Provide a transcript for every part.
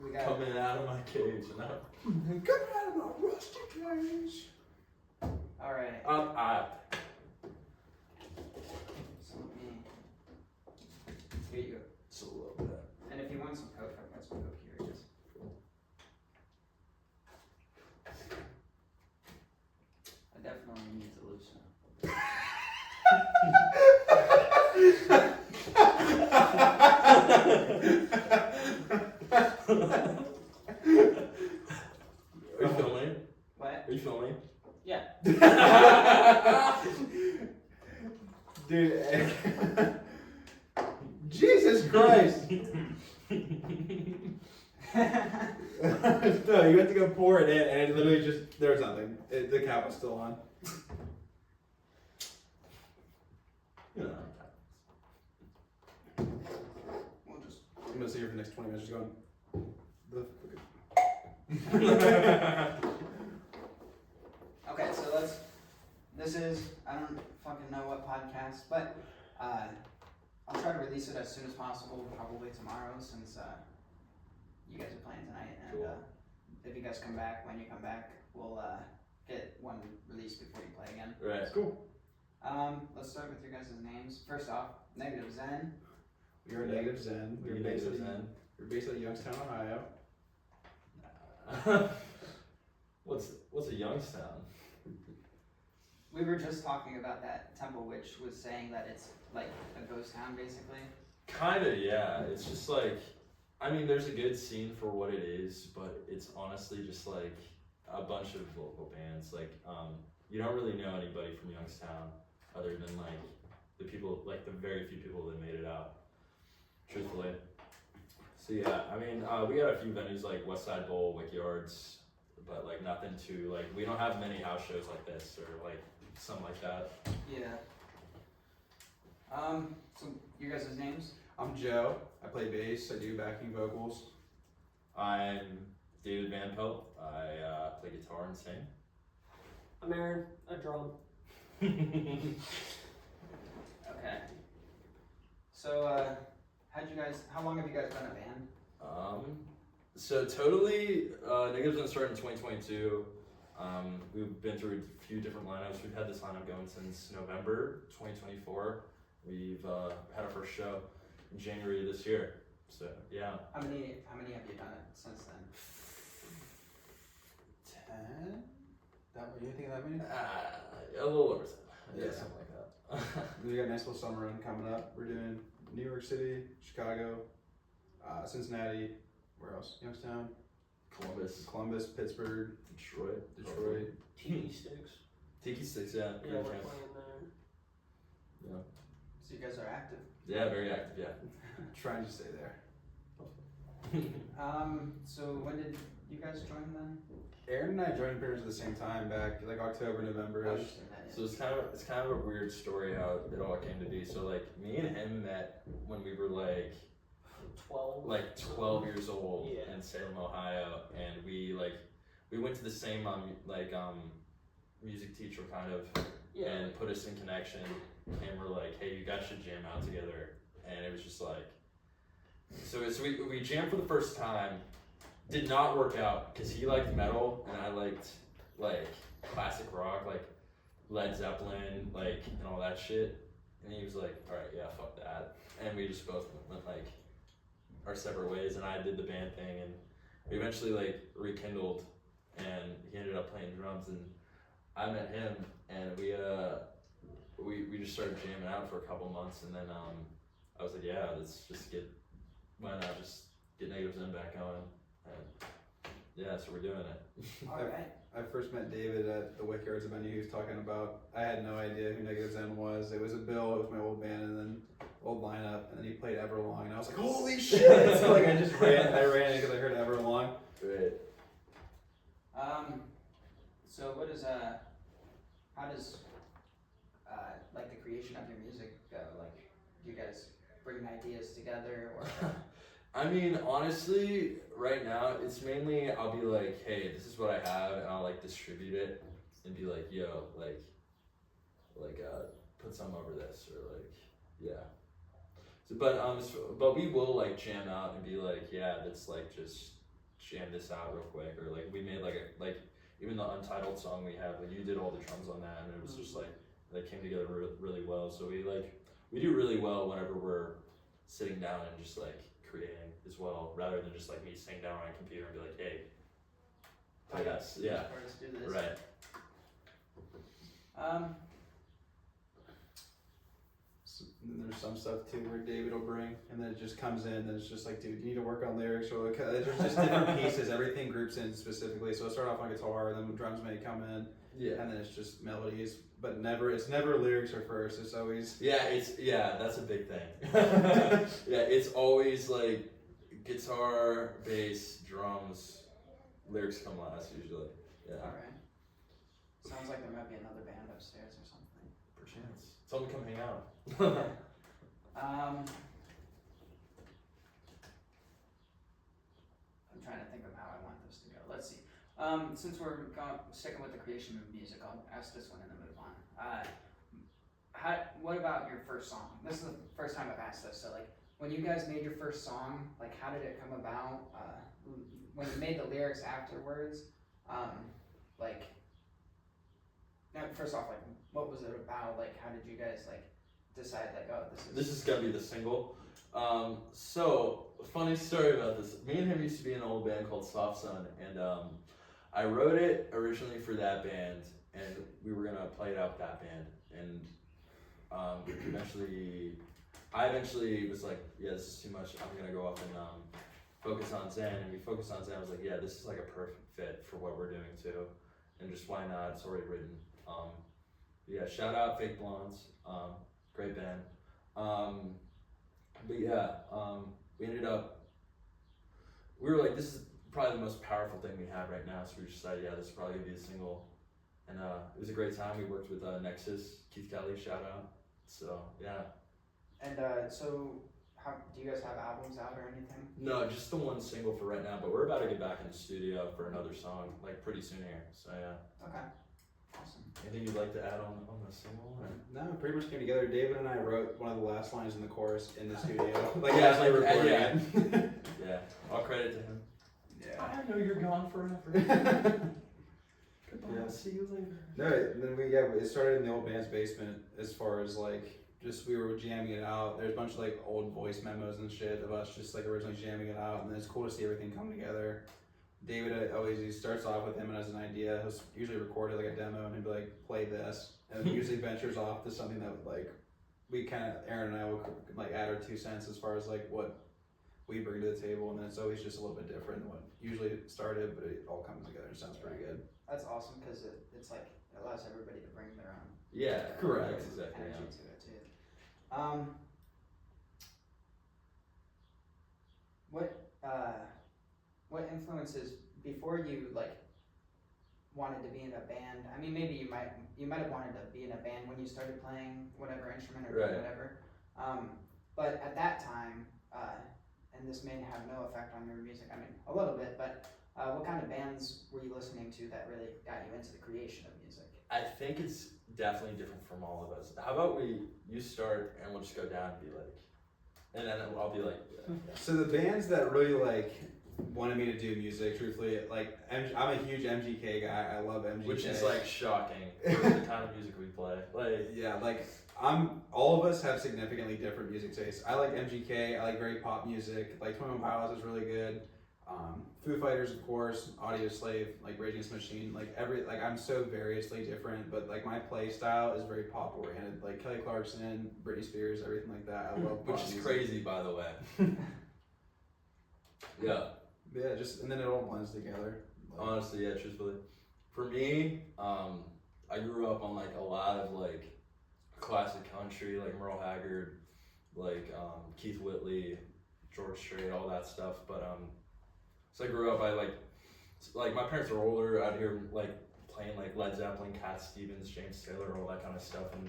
We got coming out of my cage. coming out of my rusty cage. All right. Up. So let me get you. Just a little bit. And if you want some Coke, I've got some Coke here. Just. I definitely need to lose some. Are you filming? What? Are you filming? Yeah. Dude. Jesus Christ. No, you have to go pour it in, and it literally just, there was nothing. The cap was still on. You know. We'll just. I'm gonna sit here for the next 20 minutes just going, Okay, so this is, I don't fucking know what podcast, but I'll try to release it as soon as possible, probably tomorrow, since you guys are playing tonight, and Cool. if you guys come back, when you come back, we'll get one released before you play again. Right. cool. Let's start with your guys' names. First off, Negative Zen. We are Negative Zen. We're Negative Zen. We're based out of Youngstown, Ohio. What's a Youngstown? We were just talking about that. Temple Witch was saying that it's like a ghost town, basically. Kinda, yeah. It's just like, I mean, there's a good scene for what it is, but it's honestly just like a bunch of local bands. Like, you don't really know anybody from Youngstown other than like the people, like the very few people that made it out, truthfully. So yeah, I mean, we got a few venues like Westside Bowl, Wickyards, but like nothing too, like, we don't have many house shows like this or like something like that. Yeah. So your guys' names? I'm Joe. I play bass. I do backing vocals. I'm David Van Pelt. I play guitar and sing. I'm Aaron. I drum. Okay. So, how long have you guys been a band? So totally, Negative's gonna start in 2022. We've been through a few different lineups. We've had this lineup going since November 2024. We've had our first show in January of this year. So yeah. How many have you done it since then? 10? You think of that many? A little over 10. Yeah, Yeah. something like that. We got a nice little summer run coming up. We're doing New York City, Chicago, Cincinnati, where else? Youngstown, Columbus, Pittsburgh, Detroit. Tiki Sticks. Tiki Sticks, yeah. Yeah, we're playing there. Yeah. So you guys are active. Yeah, very active, yeah. Trying to stay there. So when did you guys join then? Aaron and I joined pretty much at the same time, back like October, November-ish. So it's kind of a weird story how it all came to be. So like me and him met when we were like 12 years old in Salem, Ohio, and we went to the same music teacher kind of, and put us in connection, and we're like, hey, you guys should jam out together, and it was just like, so we jammed for the first time. Did not work out because he liked metal and I liked like classic rock, like Led Zeppelin, like, and all that shit. And he was like, all right, yeah, fuck that. And we just both went like our separate ways, and I did the band thing, and we eventually like rekindled, and he ended up playing drums, and I met him, and we just started jamming out for a couple months, and then I was like, yeah, let's just why not just get Negative Zen back going, and yeah, so we're doing it. Alright. I first met David at the Wickyards venue he was talking about. I had no idea who Negative Zen was. It was a bill, it was my old band, and then old lineup, and then he played Everlong, and I was like, holy shit! So like I just ran because I heard Everlong. Right. So what is how does like the creation of your music go? Like, do you guys bring ideas together, or? I mean, honestly, right now, it's mainly, I'll be like, hey, this is what I have, and I'll like distribute it, and be like, yo, like put some over this, or like, yeah. So, but we will like jam out and be like, yeah, that's like just jam this out real quick, or like we made like even the Untitled song we have, like you did all the drums on that, and it was just like they came together really well. So we do really well whenever we're sitting down and just like creating as well, rather than just like me sitting down on a computer and be like, hey, I guess, yeah, Let's do this. right. And there's some stuff too where David will bring, and then it just comes in, and it's just like, dude, you need to work on lyrics, or like, there's just different pieces, everything groups in specifically. So it'll start off on guitar, then the drums may come in, Yeah. and then it's just melodies, but it's never lyrics are first, it's always. Yeah, that's a big thing. Yeah, it's always like guitar, bass, drums, lyrics come last usually. Yeah. Alright. Sounds like there might be another band upstairs or something. Perchance. Tell them to come hang out. I'm trying to think of how I want this to go. Let's see. Since we're sticking with the creation of music, I'll ask this one and then move on. What about your first song? This is the first time I've asked this. So like, when you guys made your first song, like how did it come about? When you made the lyrics afterwards, like, now, first off, like, what was it about? Like, how did you guys like decide like, oh, This is gonna be the single. So funny story about this. Me and him used to be in an old band called Soft Sun, and I wrote it originally for that band, and we were gonna play it out with that band, and I eventually was like, yeah, this is too much. I'm gonna go off and focus on Zen, and we focused on Zen. I was like, yeah, this is like a perfect fit for what we're doing too, and just why not? It's already written. Yeah, shout out Fake Blondes, great band. But yeah, we ended up, we were like, this is probably the most powerful thing we have right now, so we decided, yeah, this is probably gonna be a single. And it was a great time. We worked with Nexus, Keith Kelly, shout out. So yeah. And so, how do you guys have albums out or anything? No, just the one single for right now, but we're about to get back in the studio for another song, like pretty soon here. So yeah. Okay. Awesome. Anything you'd like to add on the single? Or? No, pretty much came together. David and I wrote one of the last lines in the chorus in the studio. Yeah, as we recorded yeah. it. Yeah, all credit to him. Yeah. I know you're gone forever. Goodbye, Yeah. see you later. No, then it started in the old band's basement as far as like, just we were jamming it out. There's a bunch of like old voice memos and shit of us just like originally jamming it out, and then it's cool to see everything come together. David he starts off with him and has an idea. He'll usually record it like a demo and he'll be like, play this, and it usually ventures off to something that would like, Aaron and I would like add our 2 cents as far as like what we bring to the table, and then it's always just a little bit different than what usually it started, but it all comes together and sounds pretty good. That's awesome because it's like it allows everybody to bring their own Yeah, correct, exactly. energy Yeah. to it too. What influences before you like wanted to be in a band? I mean, maybe you might have wanted to be in a band when you started playing whatever instrument or Right. whatever. But at that time, and this may have no effect on your music. I mean, a little bit, but what kind of bands were you listening to that really got you into the creation of music? I think it's definitely different from all of us. How about you start and we'll just go down and be like, and then I'll be like, yeah. So the bands that really like wanted me to do music, truthfully, like I'm a huge MGK guy. I love MGK, Which is like shocking for the kind of music we play. Like yeah, like all of us have significantly different music tastes. I like MGK. I like very pop music. Like 21 Pilots is really good. Foo Fighters, of course. Audio Slave, like Rage Against the Machine. Like I'm so variously different, but like my play style is very pop oriented. Like Kelly Clarkson, Britney Spears, everything like that. I love pop which is music. crazy, by the way. Yeah. Yeah, and then it all blends together. Like, Honestly, yeah, truthfully. For me, I grew up on like a lot of like classic country, like Merle Haggard, like Keith Whitley, George Strait, all that stuff. But so I grew up, I like my parents are older out here, like playing like Led Zeppelin, Cat Stevens, James Taylor, all that kind of stuff. And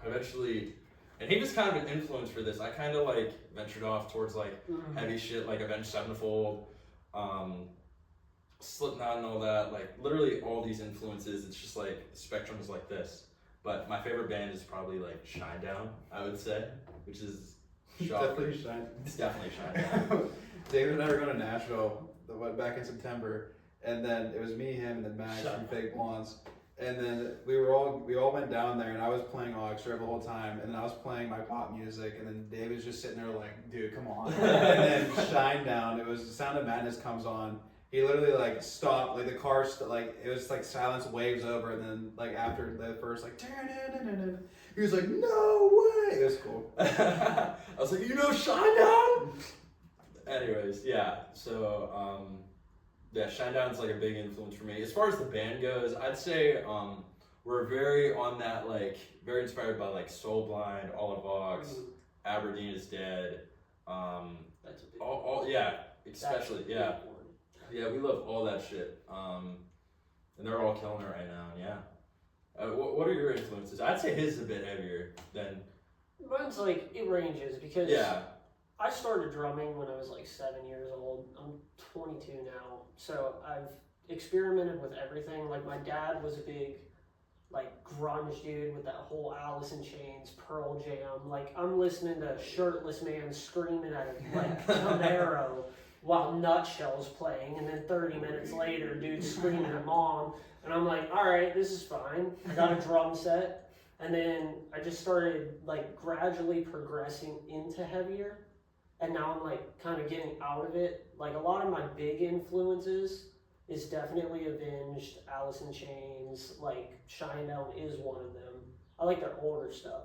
eventually, and he was kind of an influence for this. I kind of like ventured off towards like heavy shit, like Avenged Sevenfold, Slipknot and all that, like literally all these influences. It's just like the spectrum is like this. But my favorite band is probably like Shinedown, I would say, which is shocking. definitely shine. It's definitely Shinedown. David and I were going to Nashville back in September, and then it was me, him, and then Max from Fake Blondes. And then we all went down there, and I was playing all extra the whole time, and then I was playing my pop music, and then Dave was just sitting there like, dude, come on. And then Shine Down, it was Sound of Madness comes on. He literally like stopped, like the car, it was like silence waves over, and then like after the first like, he was like, no way. It was cool. I was like, Shine Down? Anyways, yeah, so, yeah, Shinedown's like a big influence for me. As far as the band goes, I'd say we're very on that, like, very inspired by like Soul Blind, All of Vox, Aberdeen is Dead. That's a big all yeah, especially, yeah. one. Yeah, we love all that shit. And they're all killing it right now, and yeah. What are your influences? I'd say his is a bit heavier than. Mine's like, it ranges because I started drumming when I was like 7 years old. I'm 22 now, so I've experimented with everything. Like my dad was a big like grunge dude with that whole Alice in Chains, Pearl Jam. Like I'm listening to Shirtless Man screaming at a like Camaro while Nutshell's playing, and then 30 minutes later, dude's screaming at mom, and I'm like, all right, this is fine. I got a drum set, and then I just started like gradually progressing into heavier. And now I'm like kind of getting out of it. Like a lot of my big influences is definitely Avenged, Alice in Chains, like Shinedown is one of them. I like their older stuff.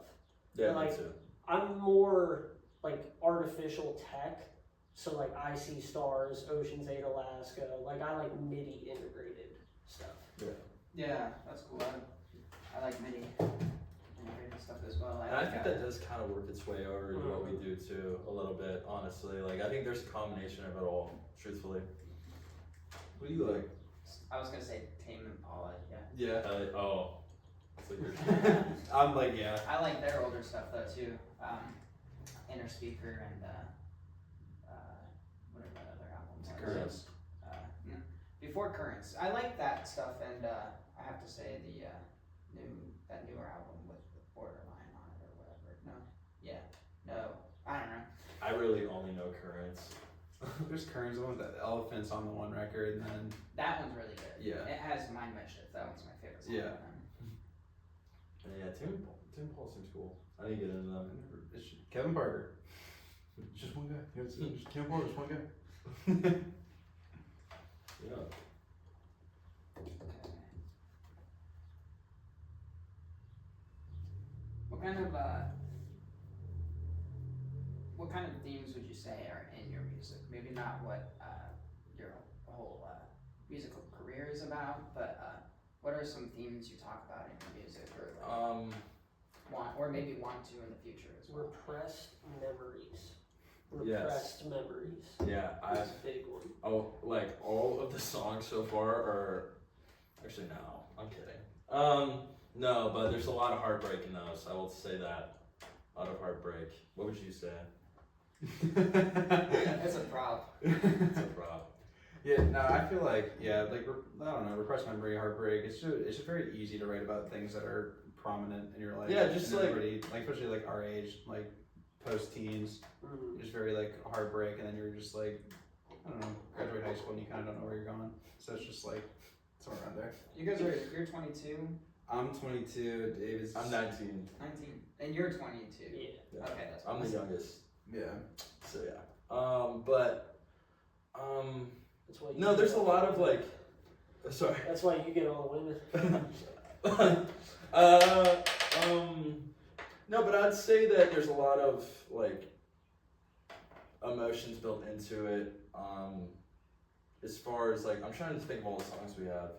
Yeah, like, me too. I'm more like artificial tech. So like I See Stars, Ocean's 8 Alaska. Like I like MIDI integrated stuff. Yeah, that's cool. I like MIDI integrated stuff as well. And I think that does kind of work its way over to what we do too, a little bit, honestly. Like, I think there's a combination of it all, truthfully. What do you like? I was gonna say Tame Impala, yeah. Yeah. Oh. It's like your I'm like, yeah. I like their older stuff though too. Inner Speaker and whatever that other album was. Currents. No, before Currents. I like that stuff, and I have to say the newer album with the Borderline on it or whatever. No, I don't know. I really only know Currents. There's Currents, the one with the elephants on the one record, and then That one's really good. Yeah. It has Mind Mischief. That one's my favorite song. Yeah. And yeah, Tim Paul seems cool. I didn't get into them. it's Kevin Parker. It's just one guy. Yeah, it's just Cam Porter, just one guy. Yeah. What kind of themes would you say are in your music? Maybe not what your whole musical career is about, but what are some themes you talk about in your music, or maybe want to in the future as well? Repressed memories. Yes. Repressed memories. Yeah, That's a big one. like all of the songs so far are actually no, I'm kidding. No, but there's a lot of heartbreak in those. I will say that. A lot of heartbreak. What would you say? That's a prop. It's a prop. Yeah, no, I feel like, I don't know, repressed memory, heartbreak, it's just very easy to write about things that are prominent in your life. Yeah, just and like- everybody, especially like our age, like post-teens, just very like heartbreak, and then you're just like, I don't know, graduate high school and you kind of don't know where you're going. So it's just like, somewhere around there. You guys you're 22, I'm 22, David's... I'm 19. 19, and you're 22. Yeah. Yeah. Okay, that's I'm the awesome. youngest. Yeah. So yeah. That's why you No, there's a lot of like. Sorry. That's why you get all the women. No, but I'd say that there's a lot of like emotions built into it. As far as like, I'm trying to think of all the songs we have.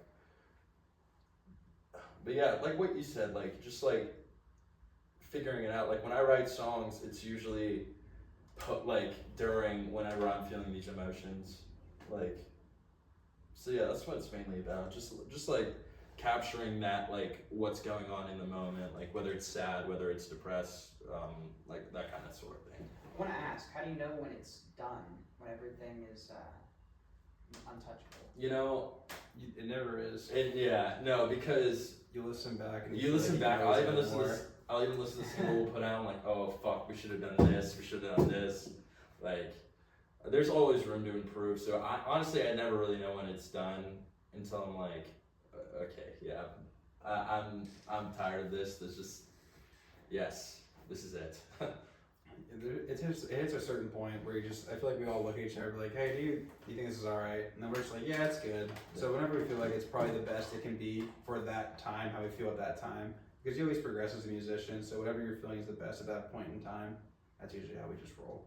But yeah, like what you said, like just like figuring it out. Like when I write songs, it's usually like during whenever I'm feeling these emotions. Like, so yeah, that's what it's mainly about. Just like capturing that, like what's going on in the moment, like whether it's sad, whether it's depressed, like that kind of sort of thing. I want to ask, how do you know when it's done, when everything is untouchable? You know, It never is. because You listen back and you listen back. I'll even listen to more. I'll even listen to the single we'll put out. I'm like, oh fuck, we should have done this. We should have done this. Like, there's always room to improve. So I never really know when it's done until I'm like, okay, yeah, I'm tired of this. There's just, yes, this is it. It hits a certain point where I feel like we all look at each other like, hey, do you think this is alright? And then we're just like, yeah, it's good. So whenever we feel like it's probably the best it can be for that time, how we feel at that time, because you always progress as a musician, so whatever you're feeling is the best at that point in time, that's usually how we just roll.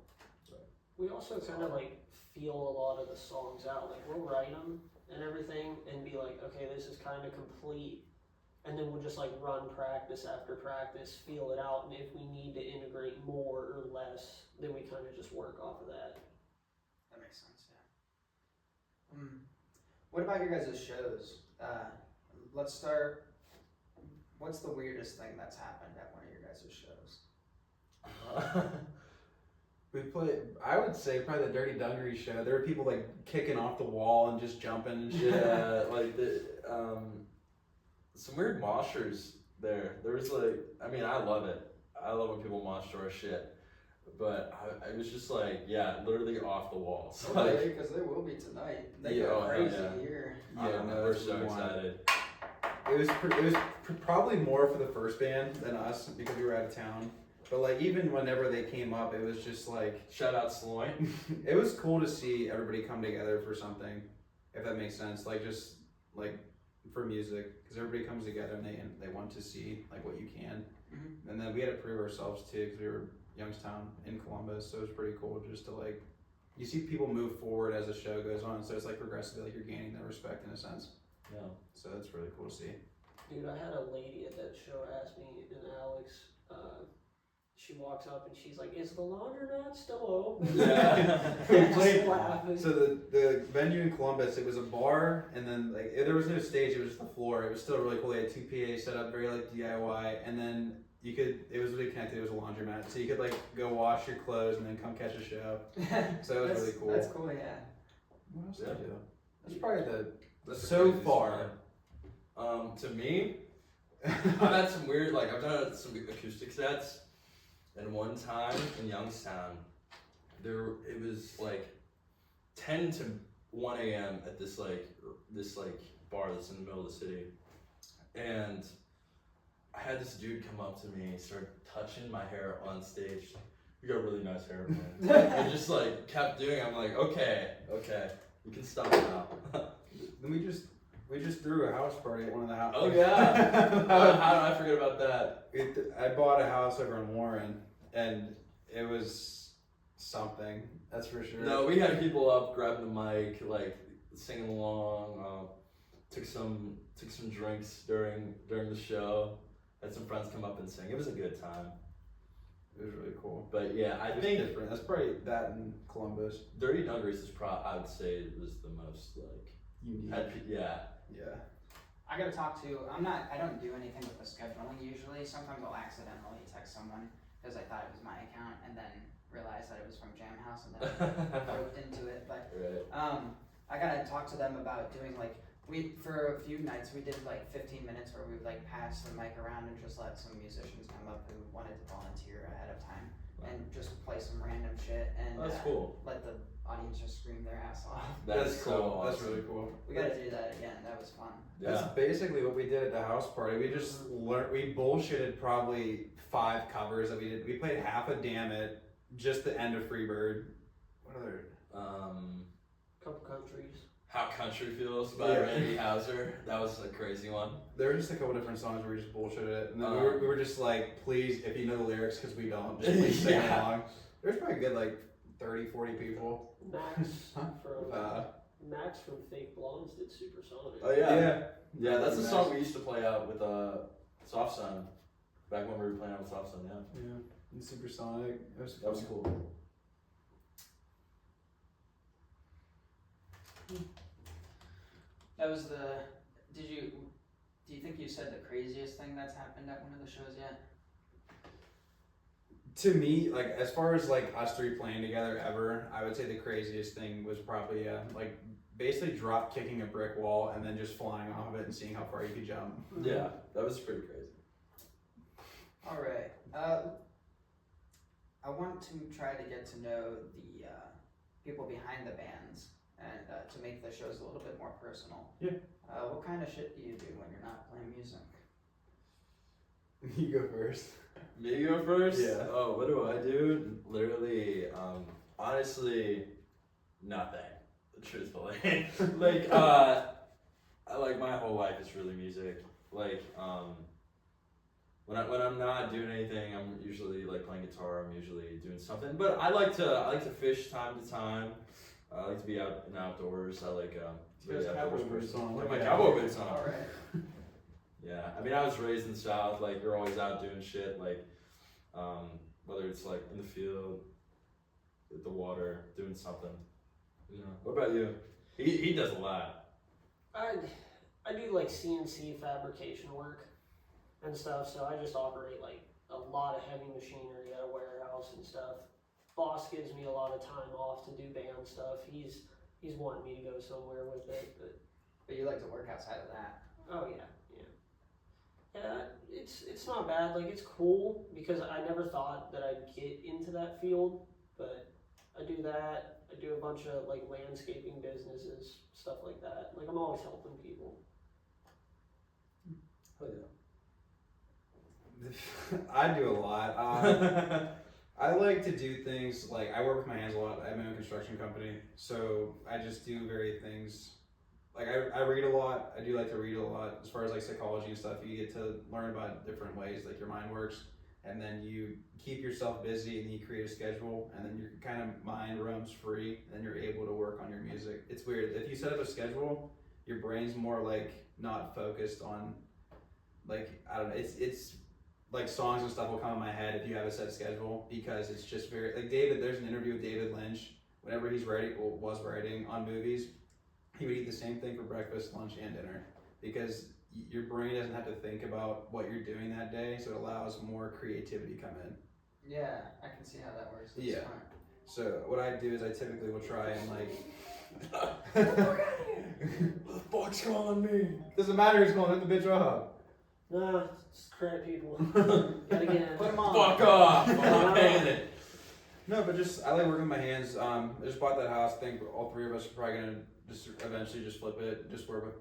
We also kind of like feel a lot of the songs out. Like we'll write them and everything and be like, okay, this is kind of complete. And then we'll just like run practice after practice, feel it out, and if we need to integrate more or less, then we kind of just work off of that. That makes sense, yeah. What about your guys' shows? Let's start. What's the weirdest thing that's happened at one of your guys' shows? We played, I would say probably the Dirty Dungaree show. There were people like kicking off the wall and just jumping and shit. Yeah, like some weird moshers there. There was like, I mean, I love it. I love when people mosh to our shit. But I was just like, yeah, literally off the walls. Okay, because they will be tonight. They go crazy here. Yeah, no, we're so excited. It was probably more for the first band than us because we were out of town. But like even whenever they came up, it was just like shout out Sloan. It was cool to see everybody come together for something, if that makes sense. Like just like for music, because everybody comes together and they want to see like what you can. Mm-hmm. And then we had to prove ourselves too because we were Youngstown in Columbus, so it was pretty cool just to like you see people move forward as the show goes on. So it's like progressively like you're gaining their respect in a sense. Yeah. So that's really cool to see. Dude, I had a lady at that show ask me, and Alex, she walks up and she's like, "Is the laundromat still open?" Yeah. Just laughing. So the venue in Columbus, it was a bar, and then like there was no stage; it was just the floor. It was still really cool. They had 2 PAs set up, very like DIY, and then it was really connected. It was a laundromat, so you could like go wash your clothes and then come catch a show. So it was really cool. That's cool, yeah. What else did I do? That's probably That's so far. To me, I've had some weird, like I've done some acoustic sets, and one time in Youngstown, it was like 10 to 1 a.m. at this bar that's in the middle of the city, and I had this dude come up to me, start touching my hair on stage. You got really nice hair, man. And just like kept doing it. I'm like, okay, you can stop now. Then we just threw a house party at one of the houses. Oh yeah. How did I forget about that? I bought a house over in Warren, and it was something. That's for sure. No, we had people up grabbing the mic, like singing along. Took some drinks during the show. Had some friends come up and sing. It was a good time. It was really cool. But yeah, I think different. That's probably that in Columbus. Dirty Dungarees is I would say it was the most like unique. Yeah. I gotta talk to. I don't do anything with the scheduling usually. Sometimes I'll accidentally text someone because I thought it was my account and then realized that it was from Jam House and then roped into it. But I gotta talk to them about doing like for a few nights we did like 15 minutes where we would like pass the mic around and just let some musicians come up who wanted to volunteer ahead of time and just play some random shit and that's cool. Let the audience just scream their ass off. That's cool. Awesome. That's really cool. We gotta do that again. That was fun. Yeah. That's basically what we did at the house party. We just we bullshitted probably 5 covers that we did. We played half of Damn It, just the end of Freebird. What other? Couple countries. How Country Feels by Randy Houser. That was a crazy one. There were just a couple different songs where we just bullshitted it. And then we were just like, please, if you know the lyrics, because we don't, just please sing along. There's probably good like 30, 40 people. Max from Fake Blondes did Supersonic. Oh yeah. Yeah, that's the song we used to play out with Soft Sun. Back when we were playing out with Soft Sun, Yeah, and Supersonic. That was cool. That was do you think you said the craziest thing that's happened at one of the shows yet? To me, like as far as like us 3 playing together ever, I would say the craziest thing was probably like basically drop kicking a brick wall and then just flying off of it and seeing how far you could jump. Yeah, that was pretty crazy. All right. I want to try to get to know people behind the bands and to make the shows a little bit more personal. Yeah. What kind of shit do you do when you're not playing music? You go first. Me go first? Yeah. Oh, what do I do? Literally, honestly, nothing. Truthfully, like my whole life is really music. Like, when I'm not doing anything, I'm usually like playing guitar. I'm usually doing something. But I like to fish time to time. I like to be out and outdoors. I like to be Those an cowboy outdoors boots person. on. Got Look my at cowboy that. boots on. Alright. Yeah, I mean, I was raised in the South. Like, you're always out doing shit. Like, whether it's like in the field, at the water, doing something. You know. What about you? He does a lot. I do like CNC fabrication work and stuff, so I just operate like a lot of heavy machinery at a warehouse and stuff. Boss gives me a lot of time off to do band stuff. He's wanting me to go somewhere with it, But you like to work outside of that. oh yeah. It's not bad. Like, it's cool because I never thought that I'd get into that field, but I do that. I do a bunch of like landscaping businesses, stuff like that. Like, I'm always helping people. Oh I do a lot. I like to do things like I work with my hands a lot. I have my own construction company, so I just do various things. Like I read a lot. I do like to read a lot as far as like psychology and stuff. You get to learn about different ways like your mind works, and then you keep yourself busy, and then you create a schedule, and then your kind of mind roams free, and then you're able to work on your music. It's weird. If you set up a schedule, your brain's more like not focused on like I don't know. It's like songs and stuff will come in my head if you have a set schedule because it's just very like David. There's an interview with David Lynch. Whenever he's writing, was writing on movies, he would eat the same thing for breakfast, lunch, and dinner because your brain doesn't have to think about what you're doing that day, so it allows more creativity to come in. Yeah, I can see how that works. That's Yeah. smart. So what I do is I typically will try and like. the fuck's calling me? Doesn't matter who's calling it the bitch up. No, just credit people. Gotta get Put them on. Fuck off! I'm not paying it. No, but just I like working with my hands. I just bought that house. I think all three of us are probably gonna just eventually just flip it. Just work with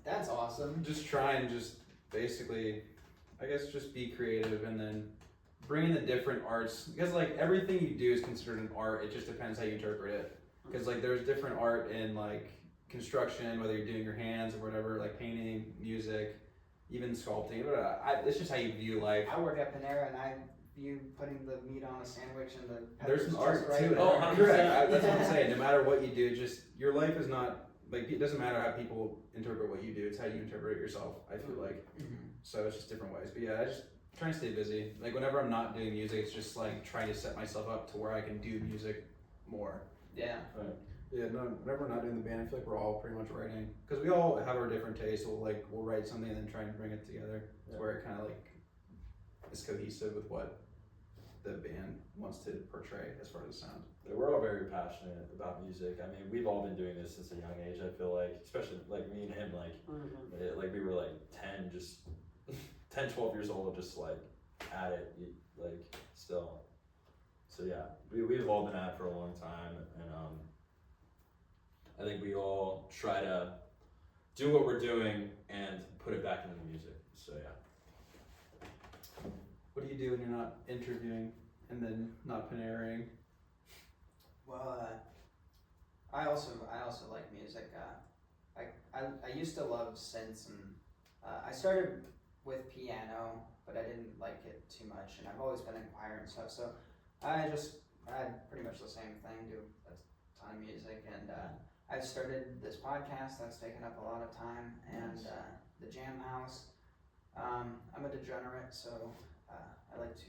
That's awesome. try and just basically, I guess just be creative and then bring in the different arts because like everything you do is considered an art. It just depends how you interpret it. Because like there's different art in like construction, whether you're doing your hands or whatever, like painting, music, even sculpting. But it's just how you view life. I work at Panera and I view putting the meat on a sandwich and the There's peppers an art just right to it. Oh, there. 100%. Correct. That's what I'm saying. No matter what you do, just your life is not like it doesn't matter how people interpret what you do. It's how you interpret it yourself. I feel like so it's just different ways. But yeah, I just try and stay busy. Like whenever I'm not doing music, it's just like trying to set myself up to where I can do music more. Yeah. Yeah, no, whenever we're not doing the band, I feel like we're all pretty much writing because we all have our different tastes. We'll write something and then try and bring it together. It's where it kind of like is cohesive with what the band wants to portray as far as the sound. Yeah, we're all very passionate about music. I mean, we've all been doing this since a young age. I feel like, especially like me and him, like we were like 10, just 10, 12 years old, just like at it, like still. So yeah, we've all been at it for a long time, and I think we all try to do what we're doing and put it back into the music. So yeah. What do you do when you're not interviewing and then not Paneraing? Well, I also like music. I used to love synths and I started with piano, but I didn't like it too much, and I've always been in choir and stuff. So I had pretty much the same thing. Do a ton of music, and I've started this podcast that's taken up a lot of time, and the Jam House. I'm a degenerate, so I like to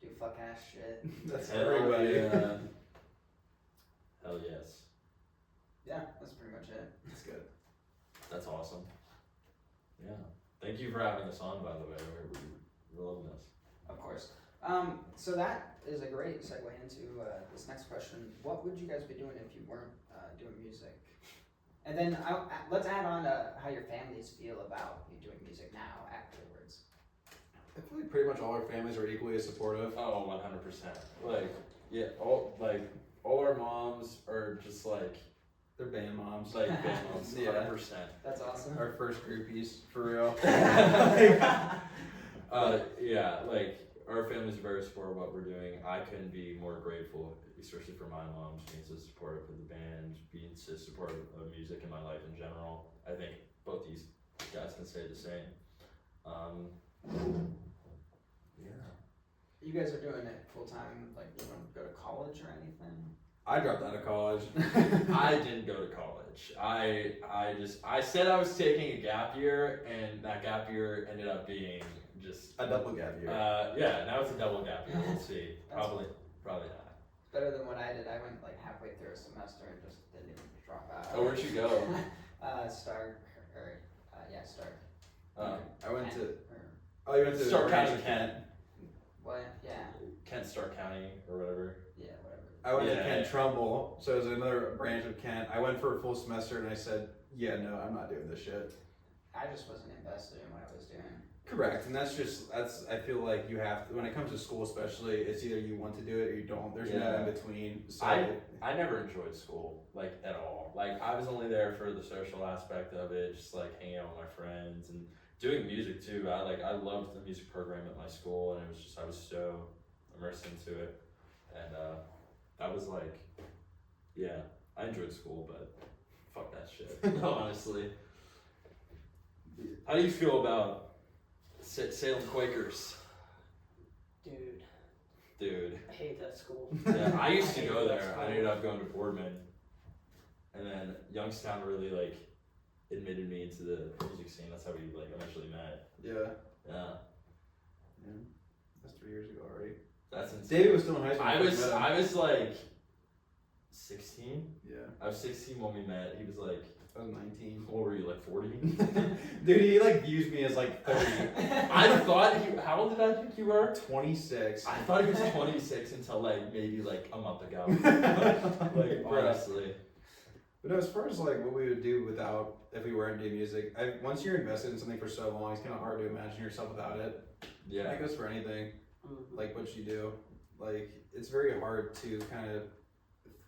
do fuck ass shit. That's Hell everybody. yeah. Hell yes. Yeah, that's pretty much it. That's good. That's awesome. Yeah. Thank you for having us on, by the way. We're loving this. Of course. So that is a great segue into this next question. What would you guys be doing if you weren't doing music? And then let's add on how your families feel about you doing music now afterwards. I feel like pretty much all our families are equally as supportive. Oh, 100%. Like, yeah, all, like, all our moms are just like They're band moms. band moms, Yeah. 100%. That's awesome. Our first groupies, for real. Yeah, like our family's very supportive of what we're doing. I couldn't be more grateful, especially for my mom being so supportive of the band, being so supportive of music in my life in general. I think both these guys can say the same. Yeah. You guys are doing it full time, like you want to go to college or anything? I dropped out of college. I didn't go to college. I said I was taking a gap year, and that gap year ended up being just A double gap year. yeah, now it's a double gap year. We'll see. Probably not. Better than what I did. I went like halfway through a semester and just didn't even drop out. Oh, where'd you go? Stark, or yeah, Stark. I went Kent, to. or Oh, you went to Stark Orange County, Kent. what? Yeah, Kent, Stark County, or whatever. yeah, whatever. I went to Yeah. Kent Trumbull, so it was another branch of Kent. I went for a full semester and I said, yeah, no, I'm not doing this shit. I just wasn't invested in what I was doing. Correct, and that's I feel like you have to, when it comes to school especially, it's either you want to do it or you don't. There's no Yeah. in between. So I never enjoyed school, like, at all. Like, I was only there for the social aspect of it, just like hanging out with my friends and doing music too. I loved the music program at my school, and it was just, I was so immersed into it. And that was like, yeah, I enjoyed school, but fuck that shit, honestly. How do you feel about Salem Quakers? Dude. I hate that school. Yeah, I used to hate go that there. school. I ended up going to Boardman, and then Youngstown really like admitted me into the music scene. That's how we like eventually met. yeah, Yeah, that's 3 years ago already. that's insane. David was still in high school. I when we was met him. I was like 16. Yeah, I was 16 when we met. He was like, I was 19. what were you, like 40? Dude, he like views me as like 30. I thought how old did I think you were? 26. I thought he was 26 until like maybe like a month ago. Like, honestly. But no, as far as like what we would do without, if we weren't doing music, once you're invested in something for so long, it's kind of hard to imagine yourself without it. Yeah. That goes for anything, Mhm. like what you do. Like, it's very hard to kind of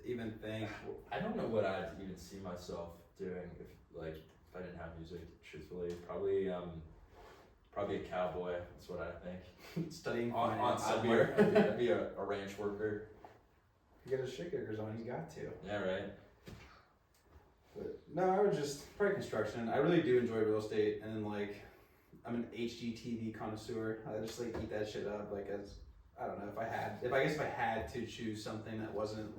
even think. I don't know what I'd even see myself doing if I didn't have music. Truthfully, probably a cowboy. That's what I think. Studying On finance I'd somewhere. be a ranch worker. You get a shit kickers on, you got to. Yeah, right. But no, I would just probably construction. I really do enjoy real estate, and then like I'm an HGTV connoisseur. I just like eat that shit up. Like as I don't know if I had to choose something that wasn't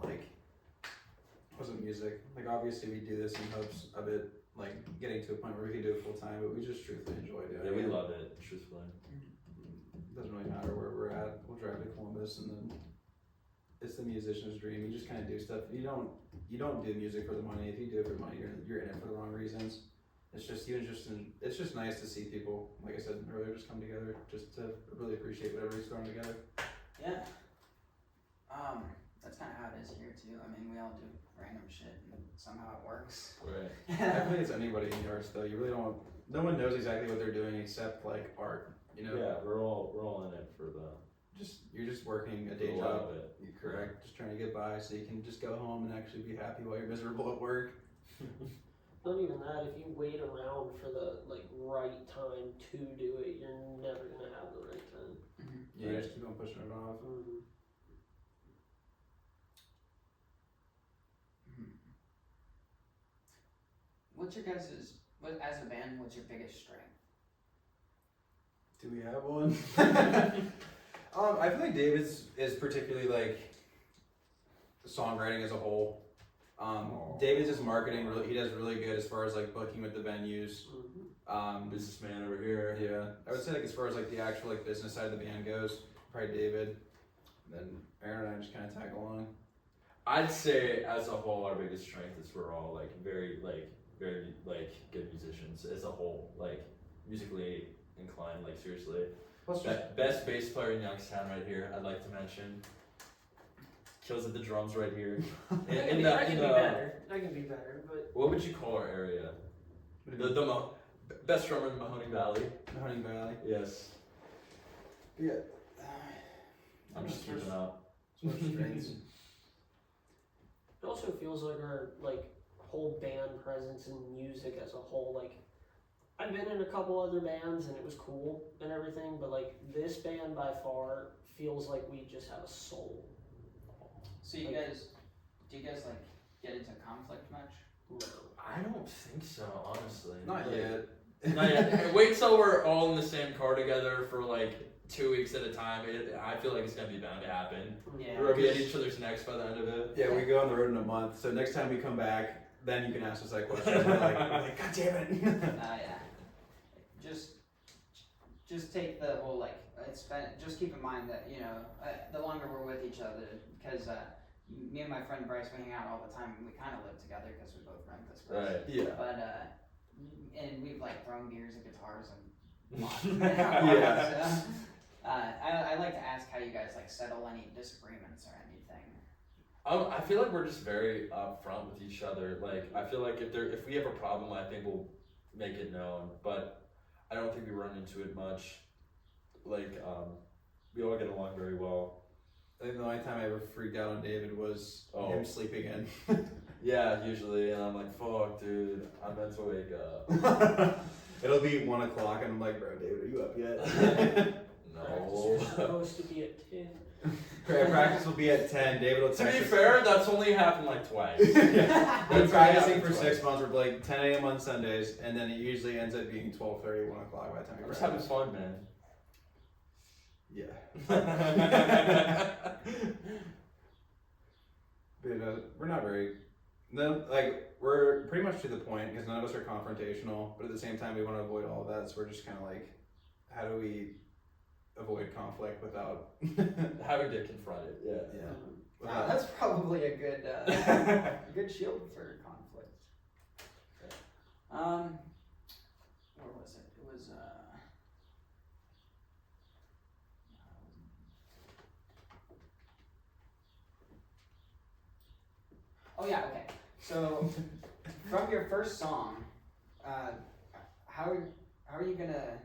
music. Like obviously we do this in hopes of it like getting to a point where we can do it full time, but we just truthfully enjoy doing Yeah, it. we love it. Truthfully. Doesn't really matter where we're at. We'll drive to Columbus, and then it's the musician's dream. You just kind of do stuff. You don't do music for the money. If you do it for the money, you're in it for the wrong reasons. It's just nice to see people, like I said earlier, just come together, just to really appreciate what everybody's throwing together. Yeah. That's kind of how it is here too. I mean, we all do random shit and somehow it works. Right. I think it's anybody in the arts though. You really don't. No one knows exactly what they're doing except like art. You know. Yeah, we're all in it for the You're just working a day for a lot job. of it. You're correct. Just trying to get by so you can just go home and actually be happy while you're miserable at work. Not even that. If you wait around for the right time to do it, you're never gonna have the right time. Yeah, Right. just keep on pushing it off. Mhm. What's your guys's, as a band, what's your biggest strength? Do we have one? I feel like David's is particularly like songwriting as a whole. David's is marketing. He does really good as far as like booking with the venues. Mhm. Businessman over here. Yeah, I would say like as far as like the actual like business side of the band goes, probably David. Then Aaron and I just kind of tag along. I'd say as a whole, our biggest strength is we're all very good musicians as a whole, musically inclined, seriously. Plus Best bass player in Youngstown right here, I'd like to mention. Kills at the drums right here. I can be better. I can be better, but What would you call our area? The best drummer in Mahoney Valley. Hunting Valley. Yes. Yeah. I'm just keeping up. Strengths. It also feels like our whole band presence and music as a whole. Like I've been in a couple other bands and it was cool and everything, but like this band by far feels like we just have a soul. So you guys, do you guys like get into conflict much? No. I don't think so, honestly. Not yet. Not yet. Wait till we're all in the same car together for like 2 weeks at a time. I feel like it's gonna be bound to happen. Yeah. We're gonna be at each other's necks by the end of it. Yeah, we go on the road in a month. So next time we come back, then you can ask us that question. We're like, God damn it. Yeah. Just take the whole just keep in mind that the longer we're with each other, because me and my friend Bryce, we hang out all the time and we kind of live together because we both rent this place. Right. Yeah. But and we've thrown beers and guitars and Yeah. So, I like to ask how you guys settle any disagreements or anything. I feel like we're just very upfront with each other. Like I feel like if we have a problem, I think we'll make it known. But I don't think we run into it much. Like we all get along very well. I think the only time I ever freaked out on David was him sleeping in. Yeah, usually, and I'm like, fuck, dude, I'm meant to wake up. It'll be 1 o'clock, and I'm like, bro, David, are you up yet? No. You're supposed to be at 10. Practice will be at 10. David will To text be us. fair, that's only happened like twice. Yeah. Been That's practicing only for happened 6 months. We're like 10 a.m. on Sundays, and then it usually ends up being 12:30, 1 o'clock by the time we I'm just having practice. fun, man. Yeah. But we're not very. No, we're pretty much to the point because none of us are confrontational, but at the same time we want to avoid all of that. So we're just kind of like, how do we avoid conflict without? Having to confront it, yeah. Yeah. Wow, that's probably a good good shield for conflict. Where was it? It was oh yeah, okay. So from your first song, how are you gonna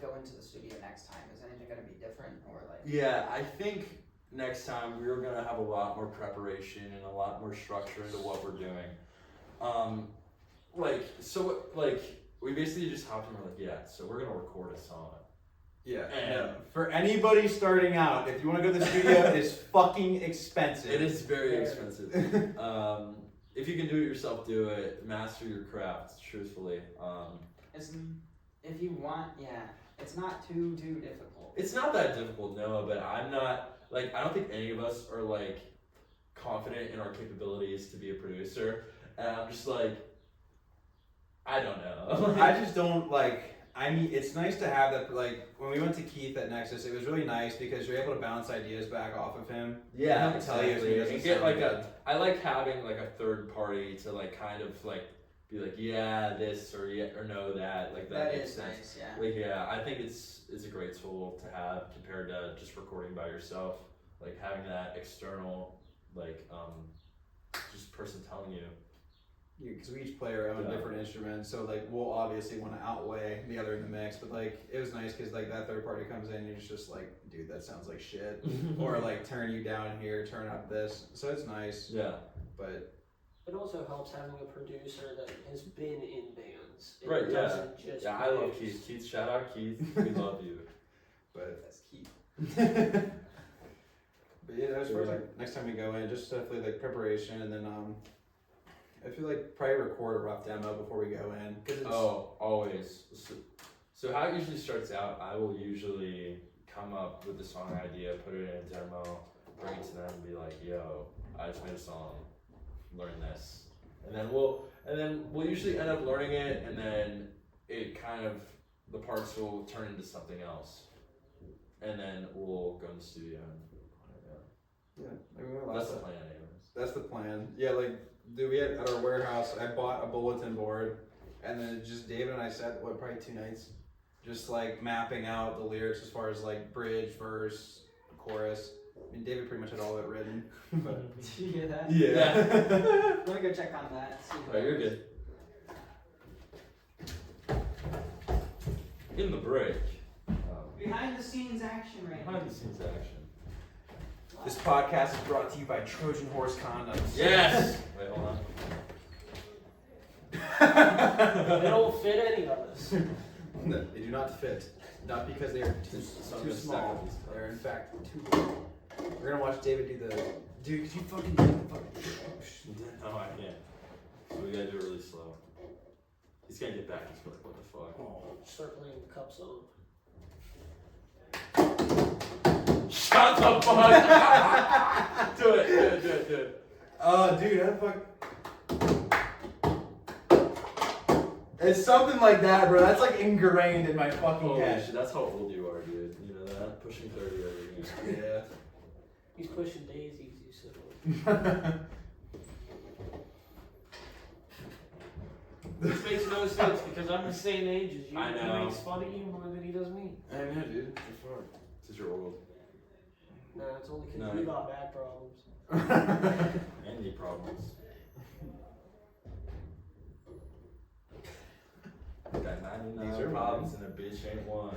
go into the studio next time? Is anything gonna be different or Yeah, I think next time we're gonna have a lot more preparation and a lot more structure into what we're doing. We basically just hopped in and we're like, yeah, so we're gonna record a song. Yeah. And No. For anybody starting out, if you want to go to the studio, it is fucking expensive. it is very expensive. If you can do it yourself, do it. Master your craft, truthfully. if you want, it's not too difficult. It's not that difficult, no, but I'm not, I don't think any of us are, confident in our capabilities to be a producer. And I'm just I don't know. I just don't I mean, it's nice to have that. When we went to Keith at Nexus, it was really nice because you're able to bounce ideas back off of him. Yeah, he'll tell you if he doesn't and get sound good. I like having a third party to kind of be yeah this or yeah or no that that makes is sense. nice, yeah. Yeah, I think it's a great tool to have compared to just recording by yourself. Having that external just person telling you. Because we each play our own different instruments, so we'll obviously want to outweigh the other in the mix. But it was nice because that third party comes in, and you're just dude, that sounds like shit, or turn you down here, turn up this. So it's nice. Yeah. But it also helps having a producer that has been in bands. It Right. Yeah. doesn't just Yeah. I love produce. Keith. Keith, shout out Keith. We love you. But That's key. but yeah, as far as next time we go in, just definitely preparation, and then I feel probably record a rough demo before we go in. Cause it's, Always. So how it usually starts out, I will usually come up with the song idea, put it in a demo, bring it to them, and be yo, I just made a song, learn this, and then we'll usually end up learning it, and then it the parts will turn into something else, and then we'll go in the studio and that's the plan, anyways. That's the plan. Yeah, we had at our warehouse, I bought a bulletin board, and then just David and I sat probably 2 nights, just mapping out the lyrics as far as bridge, verse, chorus. I mean, David pretty much had all of it written. But Did you hear that? yeah. Let me go check on that. See Alright, you're good. In the break. Behind the scenes action right now. Behind the scenes action. This podcast is brought to you by Trojan Horse Condoms. Yes! Wait, hold on. They don't fit any of us. No, they do not fit. Not because they are too small. They're in fact too big. We're gonna watch David do the. Dude, could you fucking do the fucking. No, I can't. So we gotta do it really slow. He's gonna get back and be like, what the fuck? Start playing the cup song. Shut the fuck up! Do it. Oh, dude, how the fuck. It's something like that, bro. That's like ingrained in my fucking Holy head. shit, that's how old you are, dude. You know that? Pushing 30 already. Yeah. He's pushing daisies, you said. This makes no sense because I'm the same age as you. I know. He makes fun of you more than he does me. I know, dude. For sure. Because you're old. Nah, it's only because No. you got back problems. And knee problems. Got 99 These are problems and a bitch ain't one.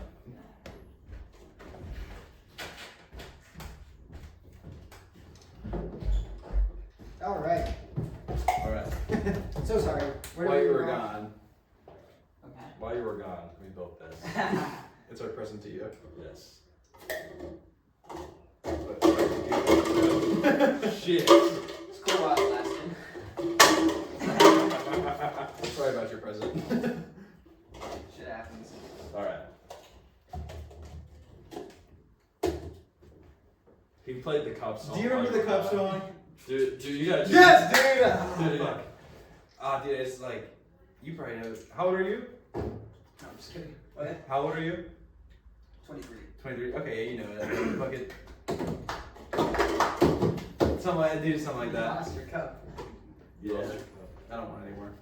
Alright. Alright. So sorry. Where While did you we were go? gone, Okay. While you were gone, we built this. it's our present to you. Yes. But, Shit. It's cool while it lasted. sorry about your present. Shit happens. Alright. He played the cup song. Do you remember the cup song? Dude, you gotta. Yes, dude! Dude, yeah. Ah, dude, it's like, you probably know. How old are you? No, I'm just kidding. What? How old are you? 23. 23. Okay, yeah, you know that. Fuck it. Something like that, dude, something like You that. lost your cup. Yeah. I don't want it anymore.